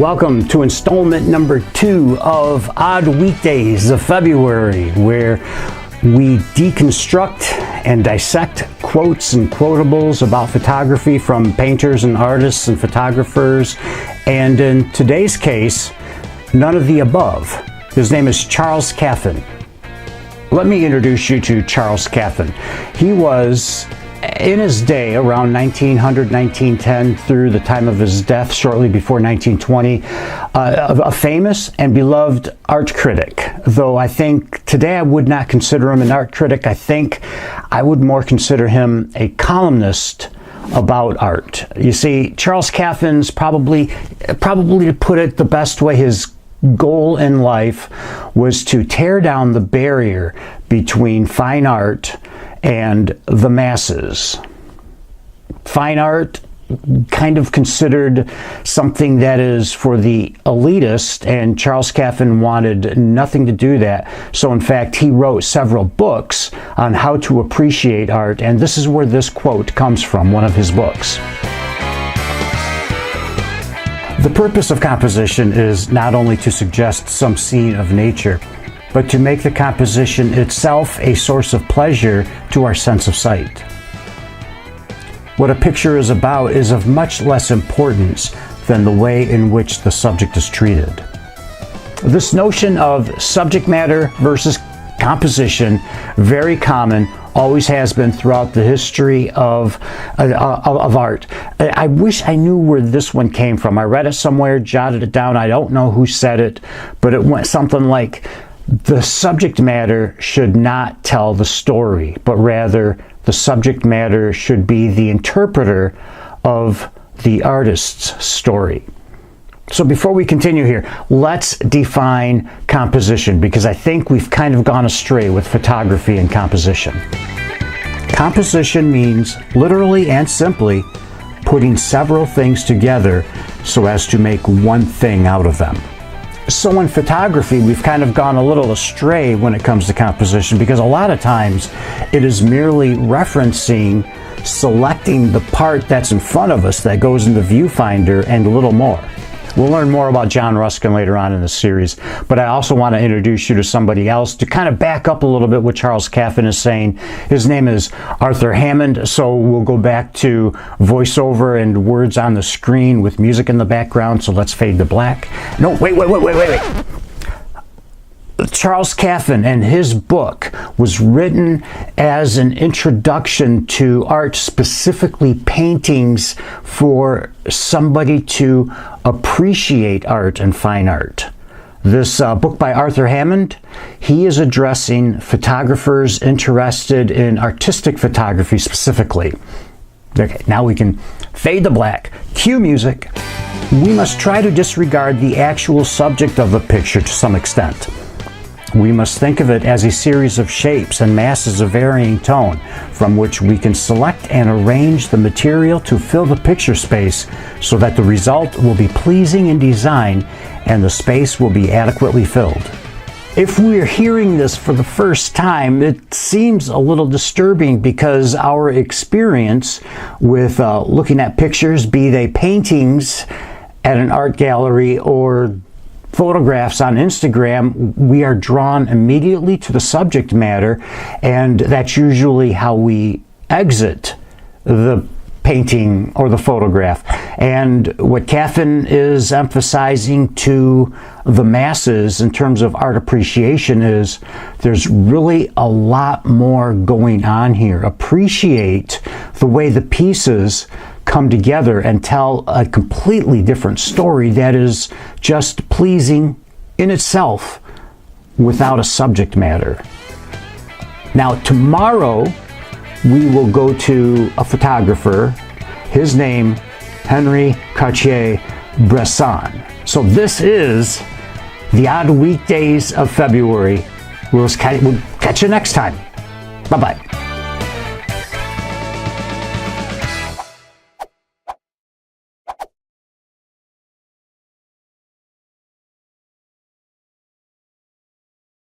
Welcome to installment number 2 of Odd Weekdays of February, where we deconstruct and dissect quotes and quotables about photography from painters and artists and photographers, and in today's case, none of the above. His name is Charles Caffin. Let me introduce you to Charles Caffin. He was, in his day, around 1900, 1910, through the time of his death, shortly before 1920, a famous and beloved art critic. Though I think today I would not consider him an art critic. I think I would more consider him a columnist about art. You see, Charles Caffin's probably to put it the best way, his goal in life was to tear down the barrier between fine art and the masses. Fine art kind of considered something that is for the elitist, and Charles Caffin wanted nothing to do that. So in fact, he wrote several books on how to appreciate art, and this is where this quote comes from, one of his books. The purpose of composition is not only to suggest some scene of nature, but to make the composition itself a source of pleasure to our sense of sight. What a picture is about is of much less importance than the way in which the subject is treated. This notion of subject matter versus composition, very common, always has been throughout the history of art. I wish I knew where this one came from. I read it somewhere, jotted it down. I don't know who said it, but it went something like, the subject matter should not tell the story, but rather the subject matter should be the interpreter of the artist's story. So before we continue here, let's define composition, because I think we've kind of gone astray with photography and composition. Composition means literally and simply putting several things together so as to make one thing out of them. So in photography, we've kind of gone a little astray when it comes to composition, because a lot of times it is merely referencing, selecting the part that's in front of us that goes in the viewfinder and a little more. We'll learn more about John Ruskin later on in the series, but I also want to introduce you to somebody else to kind of back up a little bit what Charles Caffin is saying. His name is Arthur Hammond, so we'll go back to voiceover and words on the screen with music in the background, so let's fade to black. No, wait. Charles Caffin and his book was written as an introduction to art, specifically paintings, for somebody to appreciate art and fine art. This book by Arthur Hammond, he is addressing photographers interested in artistic photography specifically. Okay, now we can fade to black, cue music. We must try to disregard the actual subject of the picture to some extent. We must think of it as a series of shapes and masses of varying tone from which we can select and arrange the material to fill the picture space so that the result will be pleasing in design and the space will be adequately filled. If we're hearing this for the first time, it seems a little disturbing, because our experience with looking at pictures, be they paintings at an art gallery or photographs on Instagram, we are drawn immediately to the subject matter, and that's usually how we exit the painting or the photograph. And what Caffin is emphasizing to the masses in terms of art appreciation is there's really a lot more going on here. Appreciate the way the pieces come together and tell a completely different story that is just pleasing in itself without a subject matter. Now tomorrow we will go to a photographer, his name Henry Cartier-Bresson. So this is the Odd Weekdays of February. We'll catch you next time. Bye-bye.